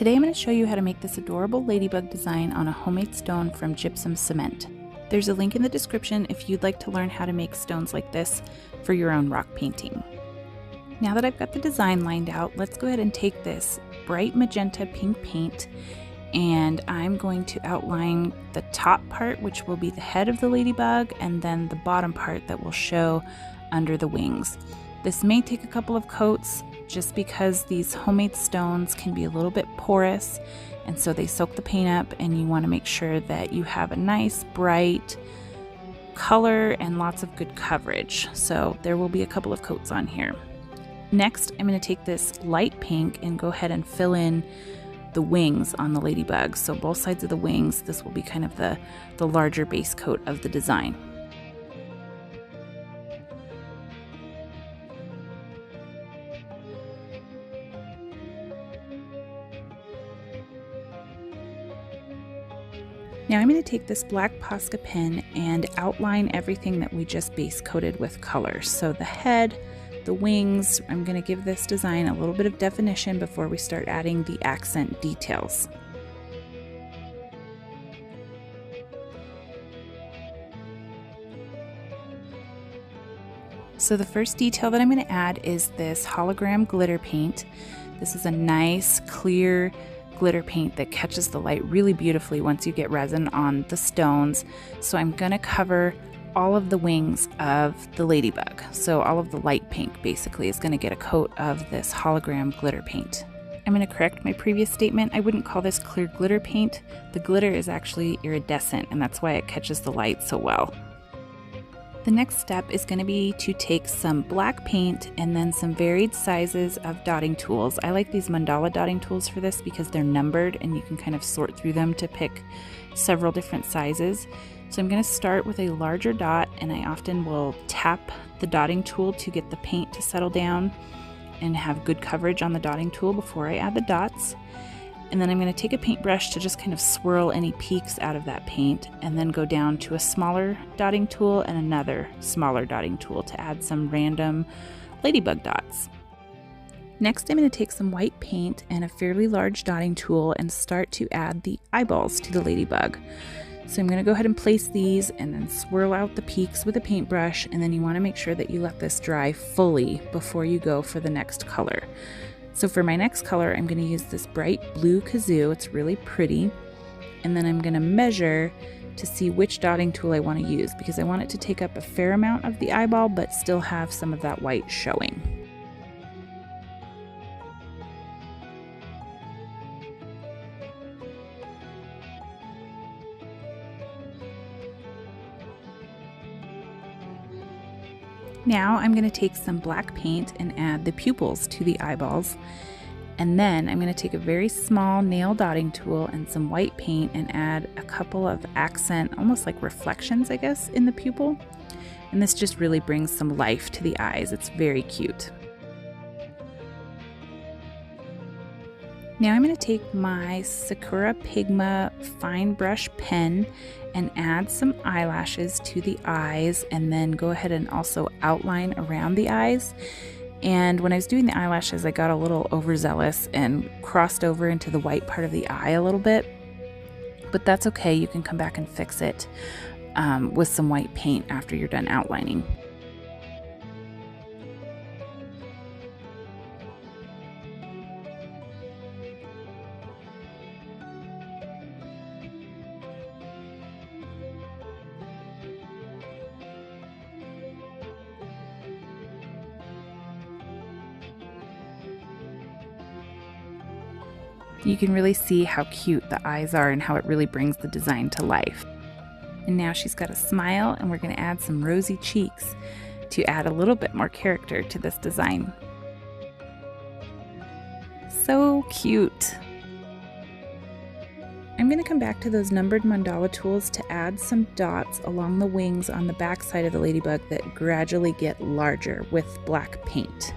Today I'm going to show you how to make this adorable ladybug design on a homemade stone from gypsum cement. There's a link in the description if you'd like to learn how to make stones like this for your own rock painting. Now that I've got the design lined out, let's go ahead and take this bright magenta pink paint, and I'm going to outline the top part, which will be the head of the ladybug, and then the bottom part that will show under the wings. This may take a couple of coats just because these homemade stones can be a little bit porous, and so they soak the paint up, and you want to make sure that you have a nice bright color and lots of good coverage. So there will be a couple of coats on here. Next, I'm going to take this light pink and go ahead and fill in the wings on the ladybug. So both sides of the wings, this will be kind of the larger base coat of the design. Now I'm going to take this black Posca pen and outline everything that we just base coated with color. So the head, the wings, I'm going to give this design a little bit of definition before we start adding the accent details. So the first detail that I'm going to add is this hologram glitter paint. This is a nice clear glitter paint that catches the light really beautifully once you get resin on the stones. So I'm going to cover all of the wings of the ladybug. So all of the light pink basically is going to get a coat of this hologram glitter paint. I'm going to correct my previous statement. I wouldn't call this clear glitter paint. The glitter is actually iridescent, and that's why it catches the light so well. The next step is going to be to take some black paint and then some varied sizes of dotting tools. I like these mandala dotting tools for this because they're numbered and you can kind of sort through them to pick several different sizes. So I'm going to start with a larger dot, and I often will tap the dotting tool to get the paint to settle down and have good coverage on the dotting tool before I add the dots. And then I'm going to take a paintbrush to just kind of swirl any peaks out of that paint, and then go down to a smaller dotting tool and another smaller dotting tool to add some random ladybug dots. Next, I'm going to take some white paint and a fairly large dotting tool and start to add the eyeballs to the ladybug. So I'm going to go ahead and place these and then swirl out the peaks with a paintbrush, and then you want to make sure that you let this dry fully before you go for the next color. So for my next color, I'm going to use this bright blue kazoo. It's really pretty. And then I'm going to measure to see which dotting tool I want to use, because I want it to take up a fair amount of the eyeball but still have some of that white showing. Now I'm going to take some black paint and add the pupils to the eyeballs, and then I'm going to take a very small nail dotting tool and some white paint and add a couple of accent, almost like reflections I guess, in the pupil, and this just really brings some life to the eyes. It's very cute. Now I'm going to take my Sakura Pigma fine brush pen and add some eyelashes to the eyes, and then go ahead and also outline around the eyes. And when I was doing the eyelashes, I got a little overzealous and crossed over into the white part of the eye a little bit, but that's okay. You can come back and fix it with some white paint after you're done outlining. You can really see how cute the eyes are and how it really brings the design to life. And now she's got a smile, and we're going to add some rosy cheeks to add a little bit more character to this design. So cute! I'm going to come back to those numbered mandala tools to add some dots along the wings on the back side of the ladybug that gradually get larger with black paint.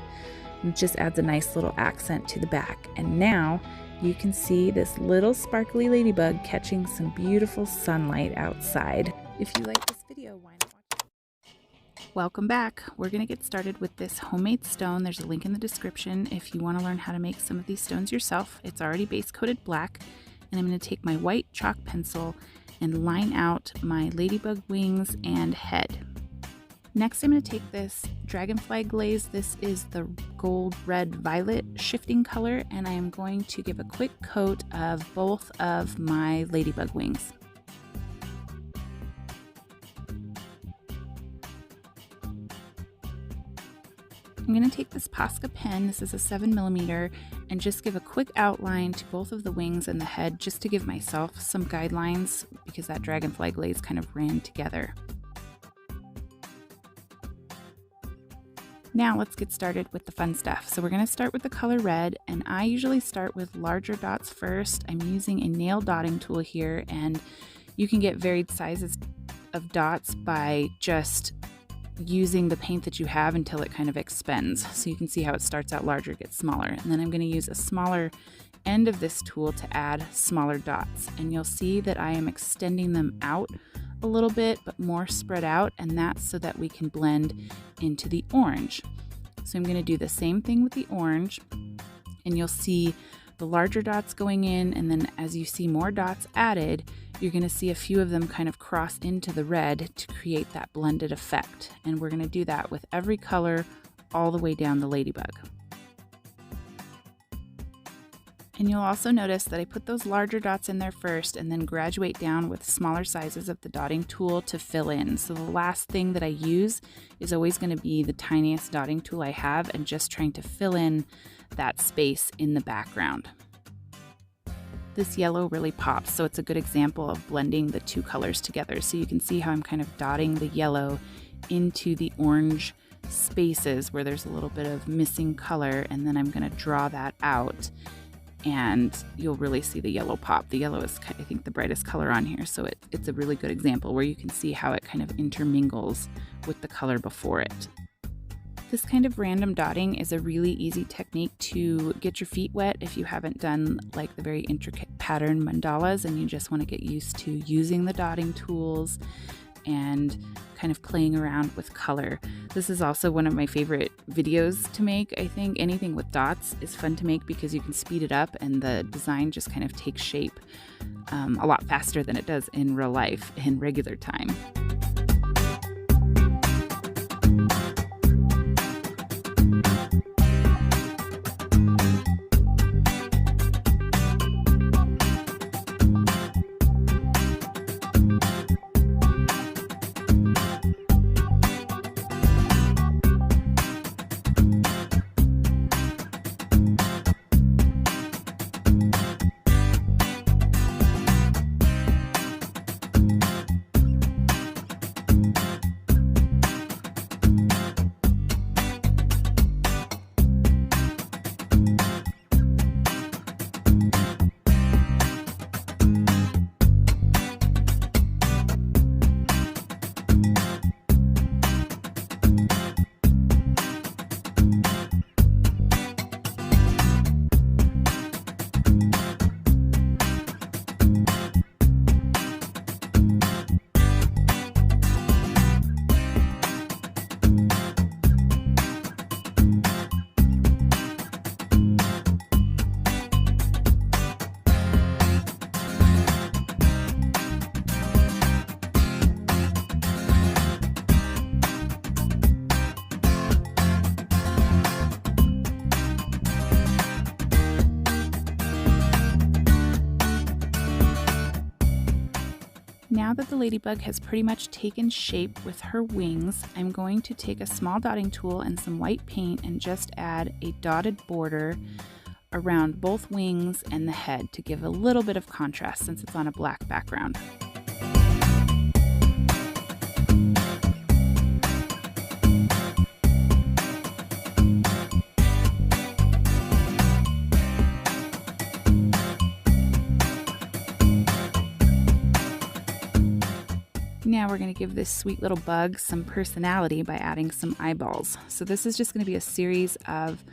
It just adds a nice little accent to the back. And now you can see this little sparkly ladybug catching some beautiful sunlight outside. If you like this video, why not watch it? Welcome back. We're going to get started with this homemade stone. There's a link in the description if you want to learn how to make some of these stones yourself. It's already base coated black, and I'm going to take my white chalk pencil and line out my ladybug wings and head. Next, I'm going to take this dragonfly glaze. This is the gold, red, violet shifting color, and I am going to give a quick coat of both of my ladybug wings. I'm going to take this Posca pen, this is a 7mm, and just give a quick outline to both of the wings and the head just to give myself some guidelines because that dragonfly glaze kind of ran together. Now let's get started with the fun stuff. So we're going to start with the color red, and I usually start with larger dots first. I'm using a nail dotting tool here, and you can get varied sizes of dots by just using the paint that you have until it kind of expends. So you can see how it starts out larger, gets smaller. And then I'm going to use a smaller end of this tool to add smaller dots. And you'll see that I am extending them out a little bit, but more spread out, and that's so that we can blend into the orange. So I'm going to do the same thing with the orange, and you'll see the larger dots going in, and then as you see more dots added, you're going to see a few of them kind of cross into the red to create that blended effect. And we're going to do that with every color all the way down the ladybug. And you'll also notice that I put those larger dots in there first and then graduate down with smaller sizes of the dotting tool to fill in. So the last thing that I use is always going to be the tiniest dotting tool I have and just trying to fill in that space in the background. This yellow really pops, so it's a good example of blending the two colors together. So you can see how I'm kind of dotting the yellow into the orange spaces where there's a little bit of missing color, and then I'm going to draw that out. And you'll really see the yellow pop. The yellow is, I think, the brightest color on here, so it's a really good example where you can see how it kind of intermingles with the color before it. This kind of random dotting is a really easy technique to get your feet wet if you haven't done like the very intricate pattern mandalas and you just want to get used to using the dotting tools and kind of playing around with color. This is also one of my favorite videos to make. I think anything with dots is fun to make because you can speed it up and the design just kind of takes shape a lot faster than it does in real life in regular time. Now that the ladybug has pretty much taken shape with her wings, I'm going to take a small dotting tool and some white paint and just add a dotted border around both wings and the head to give a little bit of contrast since it's on a black background. Now we're going to give this sweet little bug some personality by adding some eyeballs. So this is just going to be a series of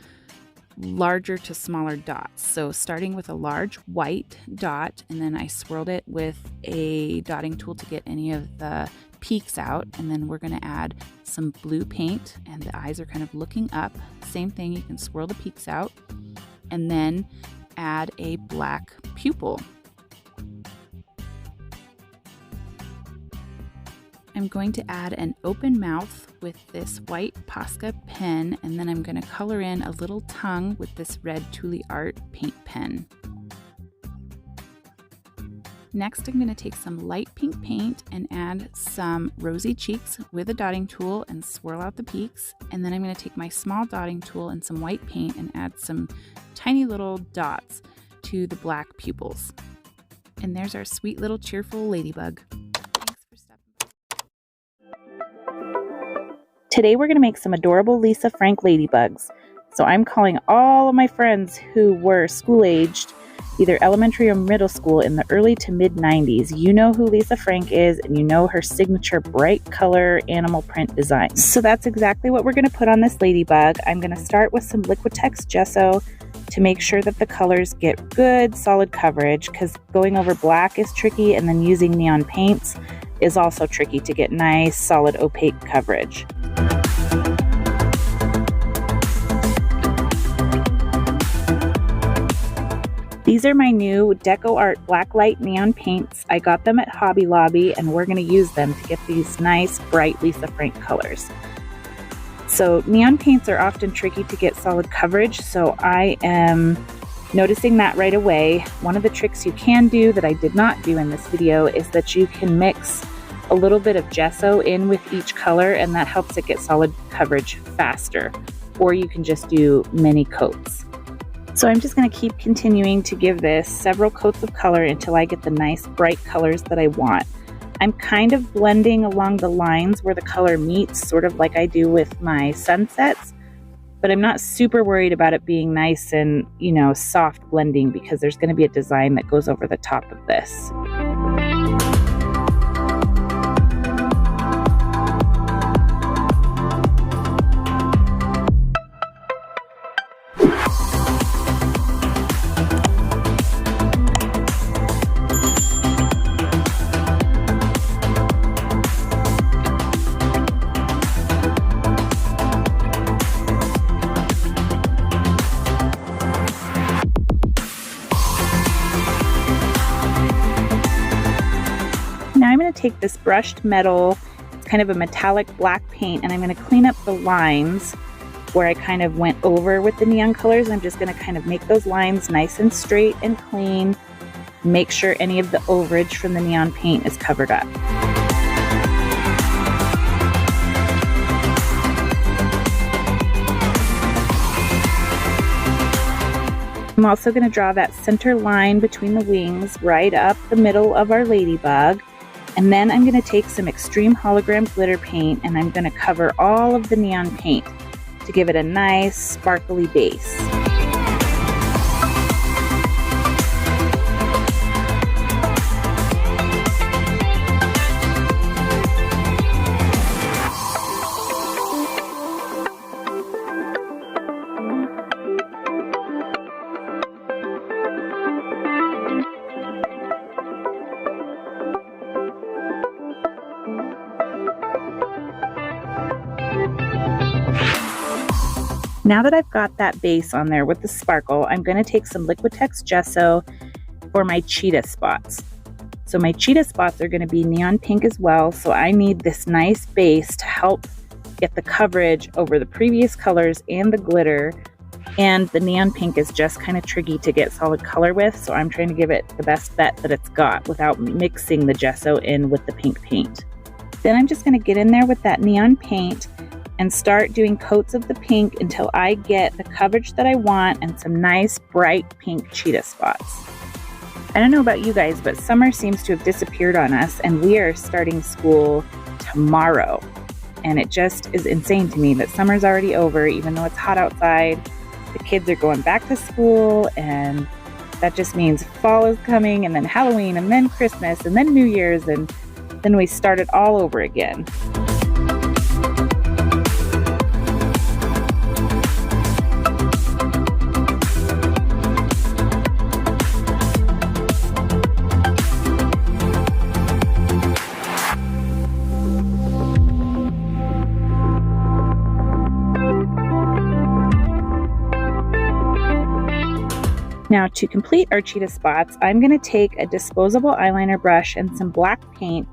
larger to smaller dots. So starting with a large white dot, and then I swirled it with a dotting tool to get any of the peaks out, and then we're going to add some blue paint, and the eyes are kind of looking up. Same thing, you can swirl the peaks out, and then add a black pupil. I'm going to add an open mouth with this white Posca pen, and then I'm going to color in a little tongue with this red Thule Art paint pen. Next, I'm going to take some light pink paint and add some rosy cheeks with a dotting tool and swirl out the peaks. And then I'm going to take my small dotting tool and some white paint and add some tiny little dots to the black pupils. And there's our sweet little cheerful ladybug. Thanks for stopping by. Today we're going to make some adorable Lisa Frank ladybugs. So I'm calling all of my friends who were school-aged, either elementary or middle school, in the early to mid 90s. You know who Lisa Frank is, and you know her signature bright color animal print design. So that's exactly what we're going to put on this ladybug. I'm going to start with some Liquitex gesso to make sure that the colors get good solid coverage, because going over black is tricky, and then using neon paints is also tricky to get nice solid opaque coverage. These are my new Deco Art Blacklight neon paints. I got them at Hobby Lobby, and we're going to use them to get these nice bright Lisa Frank colors. So neon paints are often tricky to get solid coverage, so I am noticing that right away. One of the tricks you can do that I did not do in this video is that you can mix a little bit of gesso in with each color, and that helps it get solid coverage faster. Or you can just do many coats. So I'm just going to keep continuing to give this several coats of color until I get the nice bright colors that I want. I'm kind of blending along the lines where the color meets, sort of like I do with my sunsets, but I'm not super worried about it being nice and, you know, soft blending, because there's going to be a design that goes over the top of this. Take this brushed metal, it's kind of a metallic black paint, and I'm going to clean up the lines where I kind of went over with the neon colors. I'm just going to kind of make those lines nice and straight and clean, make sure any of the overage from the neon paint is covered up. I'm also going to draw that center line between the wings right up the middle of our ladybug. And then I'm going to take some extreme hologram glitter paint, and I'm going to cover all of the neon paint to give it a nice sparkly base. Now that I've got that base on there with the sparkle, I'm going to take some Liquitex gesso for my cheetah spots. So my cheetah spots are going to be neon pink as well, so I need this nice base to help get the coverage over the previous colors and the glitter, and the neon pink is just kind of tricky to get solid color with, so I'm trying to give it the best bet that it's got without mixing the gesso in with the pink paint. Then I'm just going to get in there with that neon paint and start doing coats of the pink until I get the coverage that I want and some nice bright pink cheetah spots. I don't know about you guys, but summer seems to have disappeared on us, and we are starting school tomorrow. And it just is insane to me that summer's already over, even though it's hot outside. The kids are going back to school, and that just means fall is coming, and then Halloween, and then Christmas, and then New Year's, and then we start it all over again. Now to complete our cheetah spots, I'm going to take a disposable eyeliner brush and some black paint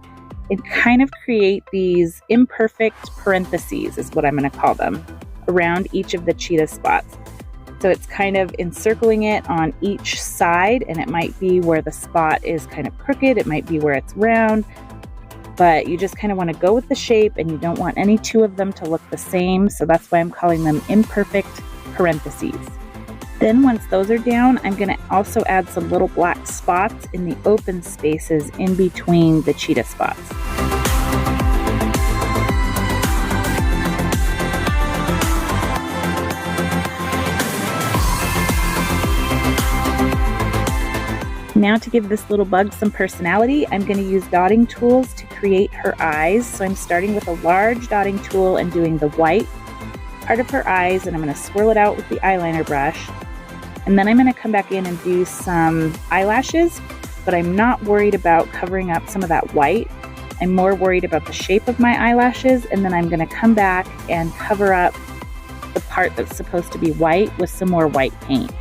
and kind of create these imperfect parentheses, is what I'm going to call them, around each of the cheetah spots. So it's kind of encircling it on each side, and it might be where the spot is kind of crooked, it might be where it's round, but you just kind of want to go with the shape and you don't want any two of them to look the same, so that's why I'm calling them imperfect parentheses. Then once those are down, I'm going to also add some little black spots in the open spaces in between the cheetah spots. Now to give this little bug some personality, I'm going to use dotting tools to create her eyes. So I'm starting with a large dotting tool and doing the white part of her eyes, and I'm going to swirl it out with the eyeliner brush. And then I'm going to come back in and do some eyelashes, but I'm not worried about covering up some of that white. I'm more worried about the shape of my eyelashes, and then I'm going to come back and cover up the part that's supposed to be white with some more white paint.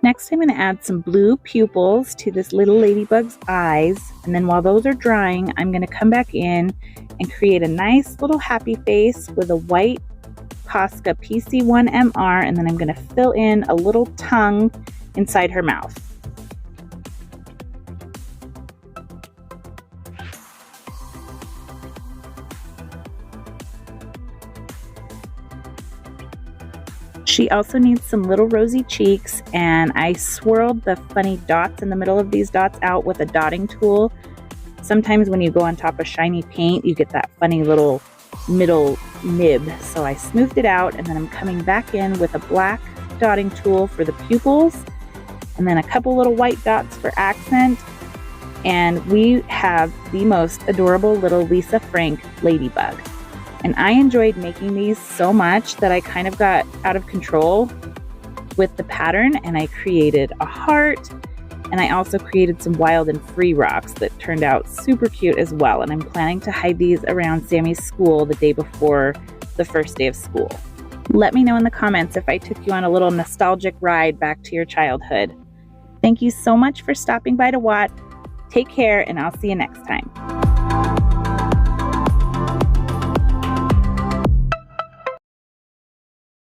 Next, I'm going to add some blue pupils to this little ladybug's eyes, and then while those are drying, I'm going to come back in and create a nice little happy face with a white Posca PC1MR, and then I'm going to fill in a little tongue inside her mouth. She also needs some little rosy cheeks, and I swirled the funny dots in the middle of these dots out with a dotting tool. Sometimes when you go on top of shiny paint, you get that funny little middle nib. So I smoothed it out, and then I'm coming back in with a black dotting tool for the pupils, and then a couple little white dots for accent. And we have the most adorable little Lisa Frank ladybug. And I enjoyed making these so much that I kind of got out of control with the pattern, and I created a heart, and I also created some wild and free rocks that turned out super cute as well. And I'm planning to hide these around Sammy's school the day before the first day of school. Let me know in the comments if I took you on a little nostalgic ride back to your childhood. Thank you so much for stopping by to watch. Take care, and I'll see you next time.